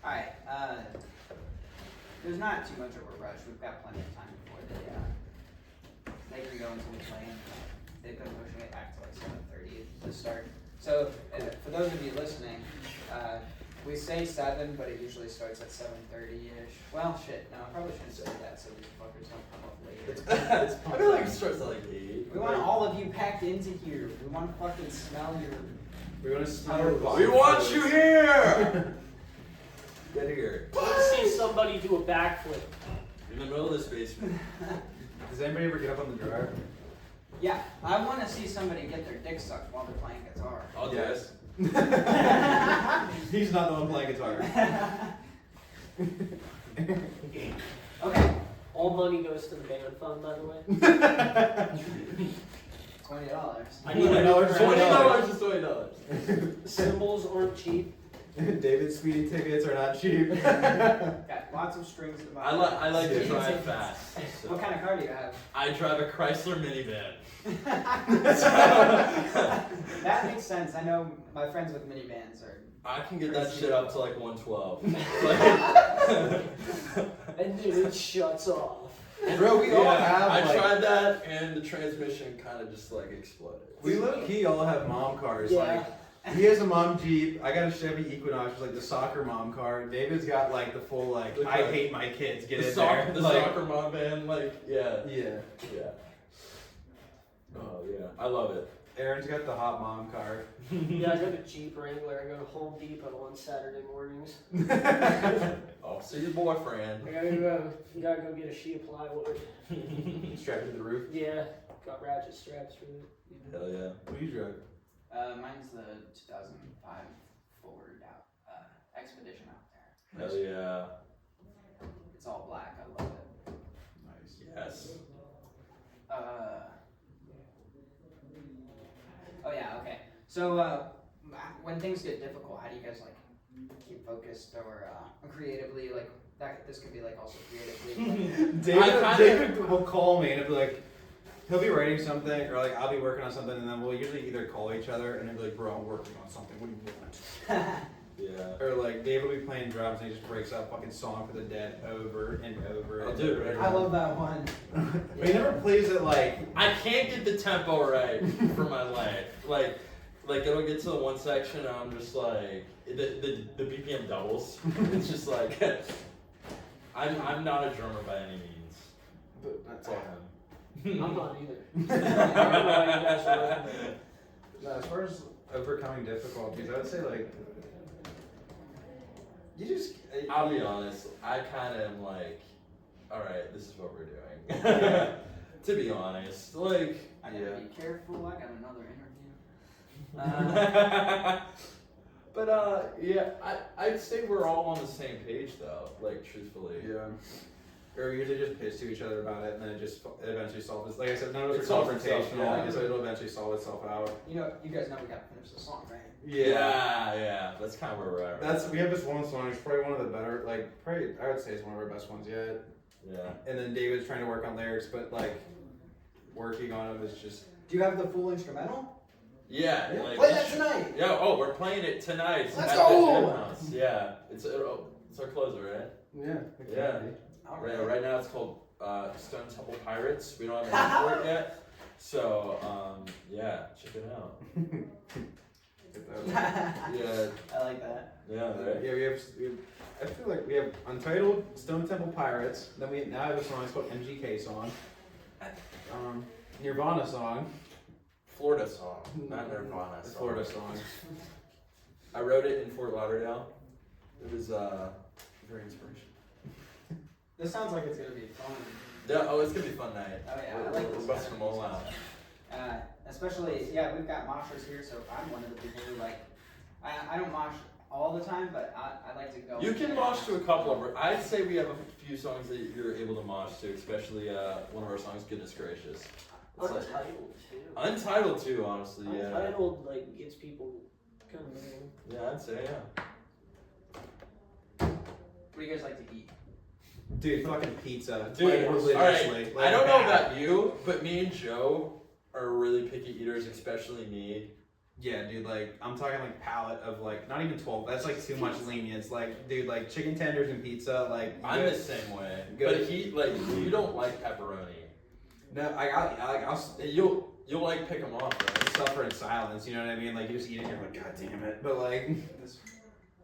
Alright, there's not too much of a rush. We've got plenty of time before they can go into the play. They've been pushing it back to like 7:30 to start. So, for those of you listening, we say 7, but it usually starts at 7:30-ish. Well, shit, no, I probably shouldn't say that so these fuckers don't come up later. I feel like it starts at like 8. We want all of you packed into here. We want to fucking smell your... We want to smell your body. We want you here! Get here. I want to see somebody do a backflip. In the middle of this basement. Does anybody ever get up on the dryer? Yeah, I want to see somebody get their dick sucked while they're playing guitar. I'll do it. He's not the one playing guitar. Okay. All money goes to the band fund, by the way. $20. I need $20. $20 is $20. Cymbals aren't cheap. David's speeding tickets are not cheap. Got lots of strings to buy. I like to Speeding drive tickets. fast. So. What kind of car do you have? I drive a Chrysler minivan. That makes sense. I know my friends with minivans are. I can get that shit up to like 112. And then it shuts off. Bro, we all have. I like, tried that and the transmission kind of just like exploded. We low key all have mom cars. Yeah. Like, he has a mom Jeep. I got a Chevy Equinox, which is like the soccer mom car. David's got like the full like The I car. hate my kids. Get The in soccer, there. the Like, soccer mom van, like yeah. Oh yeah, I love it. Aaron's got the hot mom car. Yeah, I got a Jeep Wrangler. I go to Home Depot on Saturday mornings. Oh, so your boyfriend. I gotta go get a sheet of plywood. Strapped to the roof. Yeah, got ratchet straps for it. Hell yeah. What do you drive? Mine's the 2005 Ford Expedition out there. Hell yeah. It's all black. I love it. Nice. Yes. Oh yeah. Okay. So when things get difficult, how do you guys like keep focused or creatively like that? This could be like also creatively. Like, David will call me and it'll be like, he'll be writing something or like I'll be working on something and then we'll usually either call each other and he'll be like, bro, I'm working on something. What do you want? Yeah. Or like David will be playing drums and he just breaks out fucking Song for the Dead over and over. I'll and do it over right again. I love that one. But he never plays it like. I can't get the tempo right for my life. Like it'll get to the one section and I'm just like the BPM doubles. It's just like I'm not a drummer by any means. But That's all him. I'm not either. I don't know how you guys are looking at it. no, as far as overcoming difficulties, I would say like you just. I'll be honest, I kind of am like, alright, this is what we're doing. To be honest, like, I gotta be careful. I got another interview. but yeah, I'd say we're all on the same page though, like, truthfully. Yeah. Or we usually just piss to each other about it, and then it eventually solves. Like I said, none of us It are solves itself, confrontational, yeah. so it'll eventually solve itself out. You know, you guys know we gotta finish the song, right? Yeah, that's kind of where we're at. We have this one song. It's probably one of the better. Like, probably I would say it's one of our best ones yet. Yeah. And then David's trying to work on lyrics, but like working on them is just. Do you have the full instrumental? Yeah. Yeah. Like, Play that tonight. Yeah. Oh, we're playing it tonight. Let's at go! the Jam House. Yeah. It's our closer, right? Yeah. Yeah. All Right. right. Right now it's called Stone Temple Pirates. We don't have a name for it yet. So yeah, check it out. Yeah. I like that. Yeah. Right. Yeah, we have. I feel like we have Untitled, Stone Temple Pirates. Then we now have a song. It's called MGK song. Nirvana song. Florida song, not Nirvana song. Florida song. I wrote it in Fort Lauderdale. It was very inspirational. This sounds like it's gonna be fun. Yeah. Oh, it's gonna be a fun night. Oh yeah, I like We're this. busting them all out. Especially, yeah, we've got moshers here, so I'm one of the people who like. I don't mosh all the time, but I like to go. You can mosh to a couple of our. I'd say we have a few songs that you're able to mosh to, especially one of our songs, "Goodness Gracious." It's like- Untitled too. Untitled too, honestly. Yeah. Untitled like gets people kind of moving. Yeah, I'd say yeah. What do you guys like to eat? Dude, fucking pizza. Dude, Like, all religiously. right. Like, I don't know bad. about you, but me and Joe are really picky eaters, especially me. Yeah, dude, like, I'm talking like palate of like, not even 12, that's like too much lenience. Like, dude, like chicken tenders and pizza, like. I'm good. the same way. Good. But you don't like pepperoni. No, I'll You'll like pick them off, right? suffer in silence, you know what I mean? Like, you just eat it and you're like, God damn it. But like.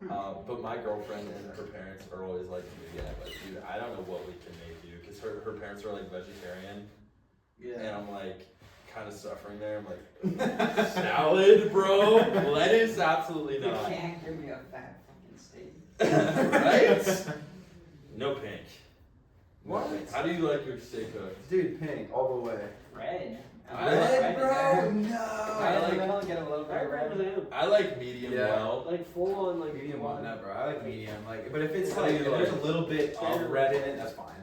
But my girlfriend and her parents are always like, yeah, but dude, I don't know what we can make you, because her parents are like vegetarian, and I'm like kind of suffering there. I'm like, salad, bro, lettuce, absolutely You not. can't give me a fat fucking steak. Right? No pink. No What? pink. How do you like your steak cooked? Dude, pink, all the way. Red. Red, bro? Right in No! the middle, get a little bit I of agree with red. him. I like medium Yeah. well. Like full on like Medium one, no, bro. I like medium. Like, but if it's How like, do if you there's a like- little bit of red in it, that's fine.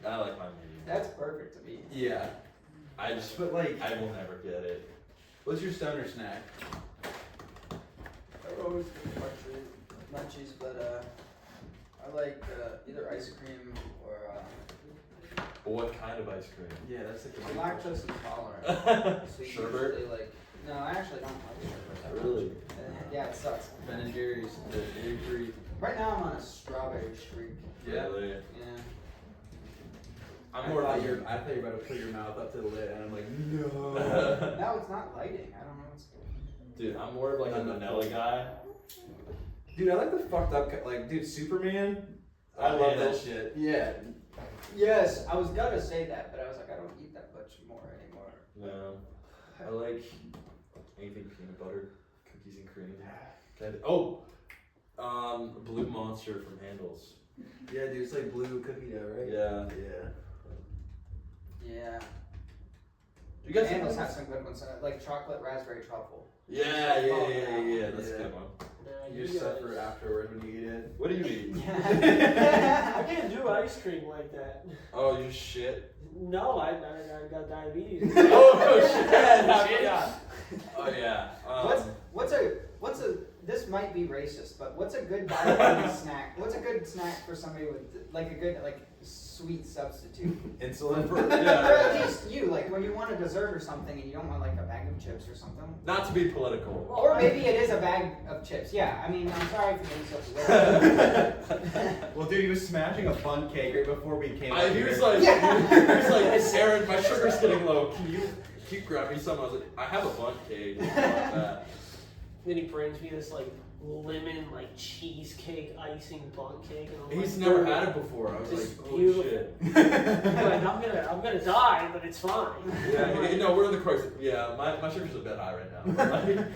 I like my medium. That's perfect to me. Yeah. I just, But like, I will never get it. what's your stoner snack? I always do munchies, but I like either ice cream or But what kind of ice cream? Yeah, that's like I'm lactose intolerant. So Sherbet? usually, like, no, I actually don't like sherbet. Really? Yeah, it sucks. Ben and Jerry's. Right now I'm on a strawberry streak. Yeah. Really? Yeah. I'm I more thought of you were about to put your mouth up to the lid, and I'm like, no. No, it's not lighting. I don't know what's going Dude, I'm more of like a vanilla guy. Dude, I like the fucked up, like, dude, Superman. I Oh, love yeah. that shit. Yeah. on. Yes, I was gonna say that, but I was like, I don't eat that much more anymore. No. I like anything peanut butter, cookies and cream. Oh! Blue Monster from Handles. Yeah, dude, it's like blue cookie dough, right? Yeah. Yeah. Yeah. You guys Handles have some good ones, like chocolate raspberry truffle. Yeah. That's a Yeah. good one. Nah, You just suffer afterwards when you eat it. What do you eat? I can't do ice cream like that. Oh, you shit. No, I got diabetes. Oh, shit. Yeah. Oh, yeah. What's a this might be racist, but what's a good diabetes snack? What's a good snack for somebody with like a good like sweet substitute? Insulin. Or at least you, like when you want a dessert or something and you don't want like a bag of chips or something. Not to be political. Or maybe it is a bag of chips. Yeah, I mean, I'm sorry for being such a Well, dude, he was smashing a bun cake right before we came. He was like, hey, Aaron, my sugar's getting low. Can you grab me some? I was like, I have a bundt cake. If you want that. Then he brings me this like lemon like cheesecake icing bun cake, and I'm He's like, never "Dude, had it before. I was this like, is oh beautiful." shit. Like, I'm gonna die, but it's fine. Yeah, no, we're in the crux. Yeah, my sugar's a bit high right now. Like,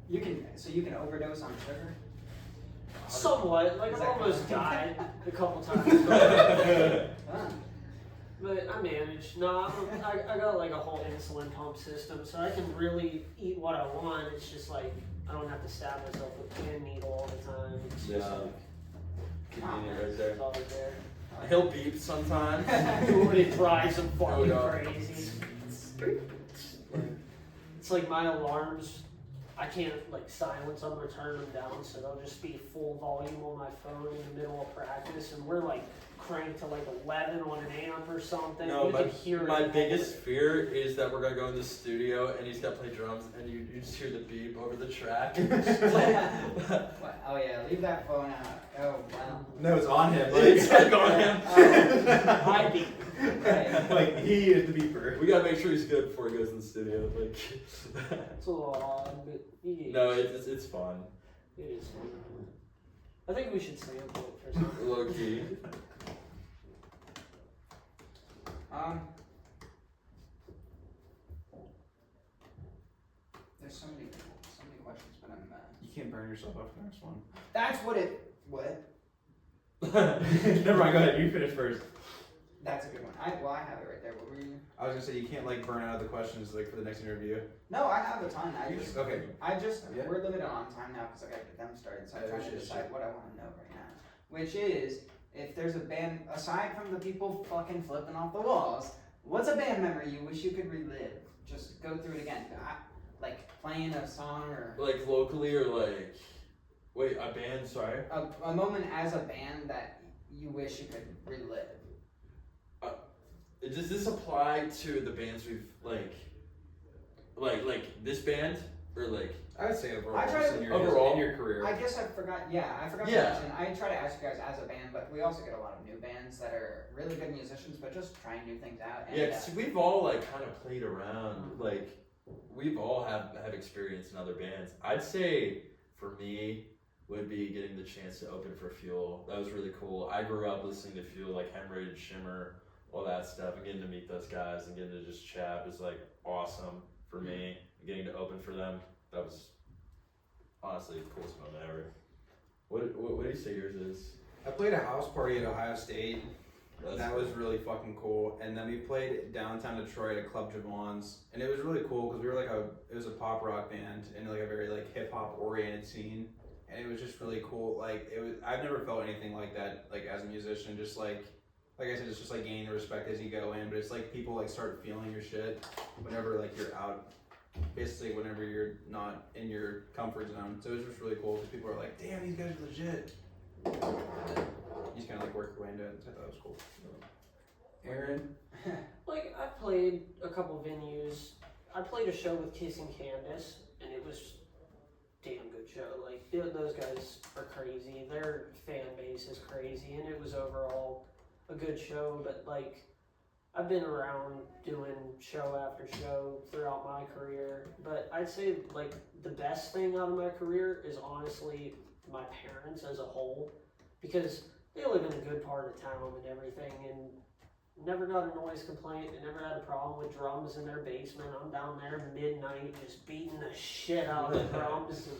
You can overdose on sugar. Somewhat. Like Is I've that almost common? died a couple times. But, Huh. but I managed. No, I got like a whole insulin pump system, so I can really eat what I want. It's just like I don't have to stab myself with a pin needle all the time. It's just Yeah. like convenient right there. it's all there. He'll beep sometimes. Dude, it drives him fucking Oh, yeah. crazy. It's like my alarms. I can't like silence them or turn them down, so they'll just be full volume on my phone in the middle of practice, and we're like cranked to like 11 on an amp or something. No, You can hear my it. biggest fear is that we're gonna go in the studio and he's gonna play drums and you just hear the beep over the track. What? Oh yeah, leave that phone out. Oh wow. No, it's on him. It's like on him. I beat. Right. Like he is the beeper. We gotta make sure he's good before he goes in the studio. Like, It's a little odd, but no, it's fun. it is fun. I think we should sample it for something. Low key. There's so many questions, but I'm. You can't burn yourself off the next one. That's what it. What? Never mind. Go ahead. You finish first. That's a good one. I have it right there. What were you? I was gonna say you can't like burn out the questions like for the next interview. No, I have a ton. Okay. We're limited on time now because I gotta get them started. So I'm trying to decide what I want to know right now. Which is, if there's a band aside from the people fucking flipping off the walls, what's a band memory you wish you could relive? Just go through it again. Like playing a song or Like locally or like, wait, a band? Sorry. a moment as a band that you wish you could relive. Does this apply to the bands we've like this band or like? I would say overall. I try just to- in your, overall. in your career. I guess I forgot. Yeah, I forgot Yeah. to mention. I try to ask you guys as a band, but we also get a lot of new bands that are really good musicians, but just trying new things out. And, Yeah, 'cause we've all like kind of played around. Like we've all have experience in other bands. I'd say for me would be getting the chance to open for Fuel. That was really cool. I grew up listening to Fuel, like Hemorrhage, Shimmer, all that stuff, and getting to meet those guys and getting to just chat was like awesome for me. And getting to open for them, that was honestly the coolest moment ever. What do you say yours is? I played a house party at Ohio State. That's That was really fucking cool. And then we played downtown Detroit at Club Javon's, and it was really cool because we were it was a pop rock band in like a very like hip hop oriented scene, and it was just really cool. Like I've never felt anything like that like as a musician. Just like I said, it's just like gaining the respect as you go in. But it's like people like start feeling your shit whenever like you're out. Basically, whenever you're not in your comfort zone. So it was just really cool because people are like, "Damn, these guys are legit." You just kind of like work your way into it. So I thought it was cool. Aaron? Like I played a couple venues. I played a show with Kiss and Candace, and it was a damn good show. Like those guys are crazy. Their fan base is crazy, and it was overall a good show. But like I've been around doing show after show throughout my career. But I'd say like the best thing out of my career is honestly my parents as a whole, because they live in a good part of town and everything, and never got a noise complaint. They never had a problem with drums in their basement. I'm down there midnight just beating the shit out of the drums, and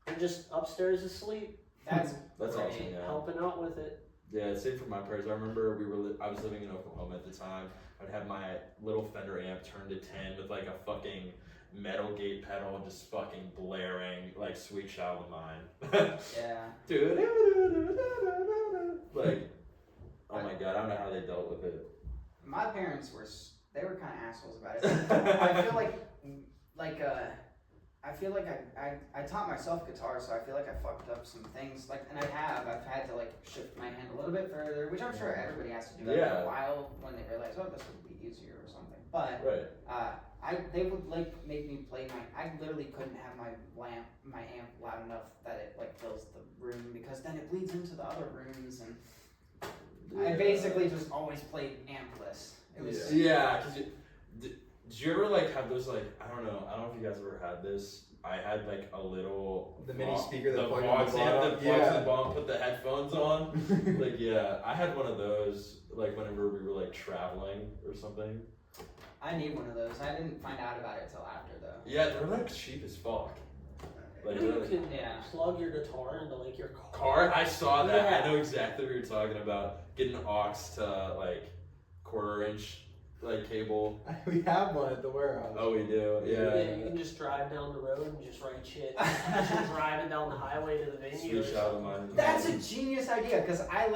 they're just upstairs asleep, That's That's great. awesome. Yeah. helping out with it. Yeah, same for my parents. I remember I was living in Oklahoma at the time. I'd have my little Fender amp turned to 10 with like a fucking metal gate pedal just fucking blaring like Sweet Child of Mine. Yeah. Dude. Like, oh my god, I don't know how they dealt with it. My parents they were kind of assholes about it. I feel like I taught myself guitar, so I feel like I fucked up some things. Like, and I've had to like shift my hand a little bit further, which I'm sure everybody has to do after Yeah. a while when they realize, oh, this would be easier or something. But Right. they would like make me play I literally couldn't have my amp loud enough that it like fills the room, because then it bleeds into the other rooms, and I basically just always played ampless. It was Yeah, because did you ever like have those like, I don't know if you guys ever had this, I had like a little The mini vo- speaker that the plugged into Vox the amp bottom. that plugs in Yeah. the bottom, put the headphones on. Like yeah, I had one of those like whenever we were like traveling or something. I need one of those. I didn't find out about it till after though. Yeah, they're like cheap as fuck. Like You know, they're, you like, can Yeah. plug your guitar into like your car. I saw that. Yeah. I know exactly what you're talking about. Getting an aux to like 1/4 inch like cable. We have one at the warehouse. Oh, we do. Yeah, Yeah. you can just drive down the road and just write shit. As you're driving down the highway to the venue. Switch out of mine. That's a genius idea because I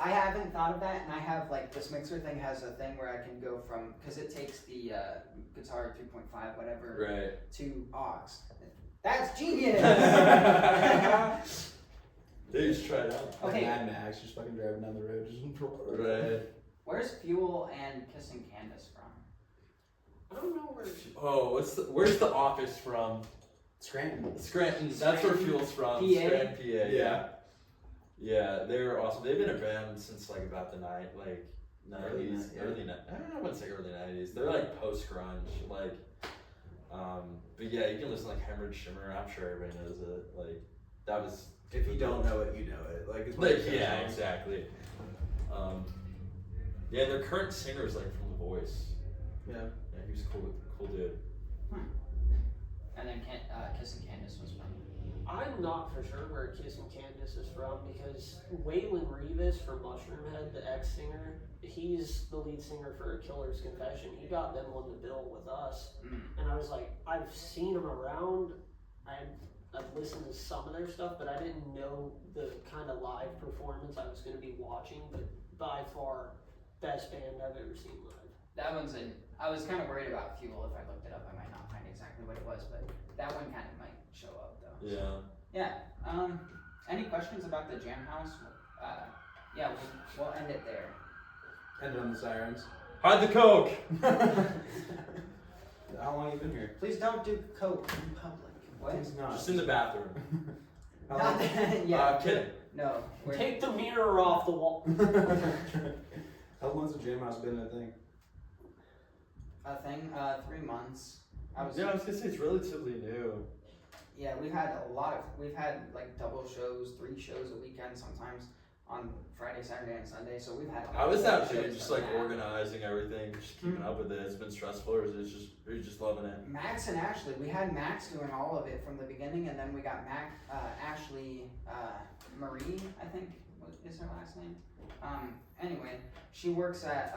haven't thought of that, and I have like this mixer thing has a thing where I can go from because it takes the guitar 3.5 whatever Right. to aux. That's genius. They just try it out. Okay. Mad Max, just fucking driving down the road, just Right. Where's Fuel and Kissing Candace from? I don't know where. Oh, where's the office from? Scranton. Scranton. That's where Fuel's from. PA? Scranton, PA. Yeah. Yeah, they're awesome. They've been a band since like about the night, like Early 90s, yeah. early. I don't know. I wouldn't say early 90s. They're like post grunge, like. But yeah, you can listen to, like Hemorrhage Shimmer. I'm sure everybody knows it. Like that was. If you don't know it, you know it. Like it's Like yeah, exactly. Yeah, their current singer is like from The Voice. Yeah. Yeah, he was cool dude. And then Kissing Candace was from. I'm not for sure where Kiss and Candace is from because Waylon Reeves from Mushroomhead, the ex-singer, he's the lead singer for Killer's Confession. He got them on the bill with us. And I was like, I've seen them around. I've listened to some of their stuff, but I didn't know the kind of live performance I was going to be watching. But by far, best band I've ever seen live. That one's in. I was kind of worried about Fuel. If I looked it up, I might not find exactly what it was, but that one kind of might show up though. Yeah. Yeah. Any questions about the Jam House? Yeah, we'll end it there. End it on the sirens. Hide the coke. How long have you been here? Please don't do coke in public. What? It's not. Just in the bathroom. How Not long? that, yeah. I'm kidding. No. we're- Take the mirror off the wall. How long's the Jam House been a thing? A thing. 3 months. I was gonna say it's relatively new. Yeah, we've had like double shows, 3 shows a weekend sometimes on Friday, Saturday, and Sunday. So we've had. How is that been? shows Just like like that. organizing everything, just keeping up with it. It's been stressful, or is it just are you just loving it? Max and Ashley, we had Max doing all of it from the beginning, and then we got Ashley Marie, I think is her last name. Anyway, she works at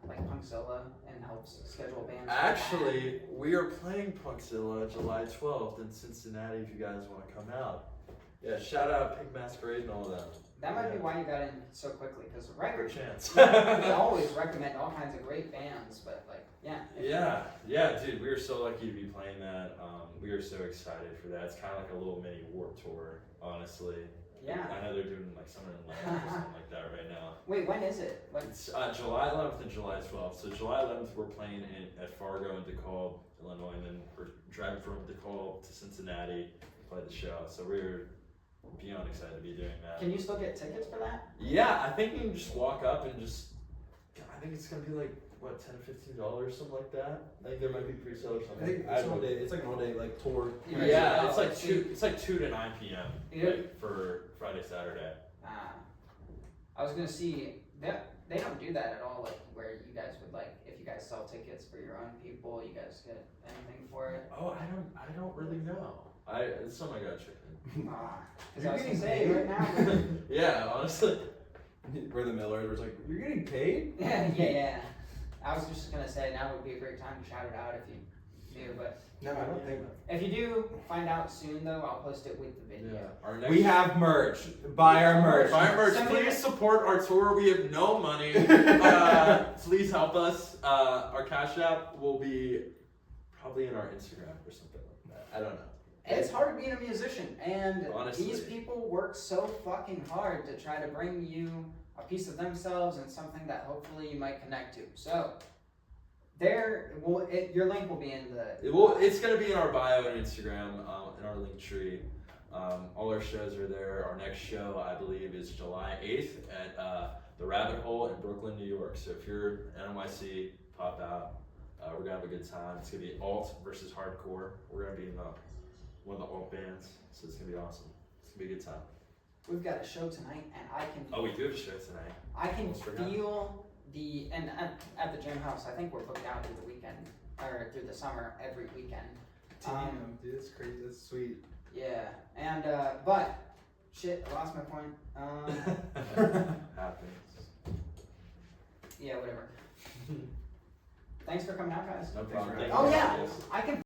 like Punkzilla and helps schedule bands. Actually, we are playing Punkzilla July 12th in Cincinnati. If you guys want to come out, yeah. Shout out Pink Masquerade and all of that. That might be why you got in so quickly, because Good record. chance. We always recommend all kinds of great bands, but like, yeah. Yeah, dude, we are so lucky to be playing that. We are so excited for that. It's kind of like a little mini Warped Tour, honestly. Yeah. I know they're doing like Summer in Love or something like that right now. Wait, when is it? What? It's July 11th and July 12th. So July 11th we're playing at Fargo and DeKalb, Illinois, and then we're driving from DeKalb to Cincinnati to play the show. So we're beyond excited to be doing that. Can you still get tickets for that? Yeah, I think you can just walk up and just. I think it's gonna be like what $10, $15, something like that. I think there might be pre-sale or I something. think it's all day. It's like an all day like tour. Yeah, Oh, it's like so 2. It's like 2 to 9 p.m. Yeah. Like, for Friday, Saturday. I was gonna see that they don't do that at all. Like where you guys would like, if you guys sell tickets for your own people, you guys get anything for it? Oh, I don't really know. It's something I gotta check in. Because You're I was gonna getting say paid? right now. Yeah, honestly. We're the Millers. We're like, you're getting paid? yeah. I was just gonna say now would be a great time to shout it out if you do, but No, I don't think. if you do find out soon though, I'll post it with the video. Our next We have merch. Buy our merch. Buy merch. Send me Please a- support our tour. We have no money. Please help us. Our Cash App will be probably in our Instagram or something like that. I don't know. It's hard being a musician, and Honestly. these people work so fucking hard to try to bring you a piece of themselves and something that hopefully you might connect to. So, your link will be in the. It's gonna be in our bio and Instagram, in our link tree. All our shows are there. Our next show, I believe, is July 8th at the Rabbit Hole in Brooklyn, New York. So if you're in NYC, pop out. We're gonna have a good time. It's gonna be alt versus hardcore. We're gonna be in the one of the alt bands, so it's gonna be awesome. It's gonna be a good time. We've got a show tonight, and I can. Oh, we do have a show tonight. I can Almost forgot. feel and at the gym house. I think we're booked out through the weekend or through the summer every weekend. Damn, dude, that's crazy. That's sweet. Yeah, and but shit, I lost my point. Happens. Yeah, whatever. Thanks for coming out, guys. No problem. Thanks for Thank having you. us. Oh, yeah. I can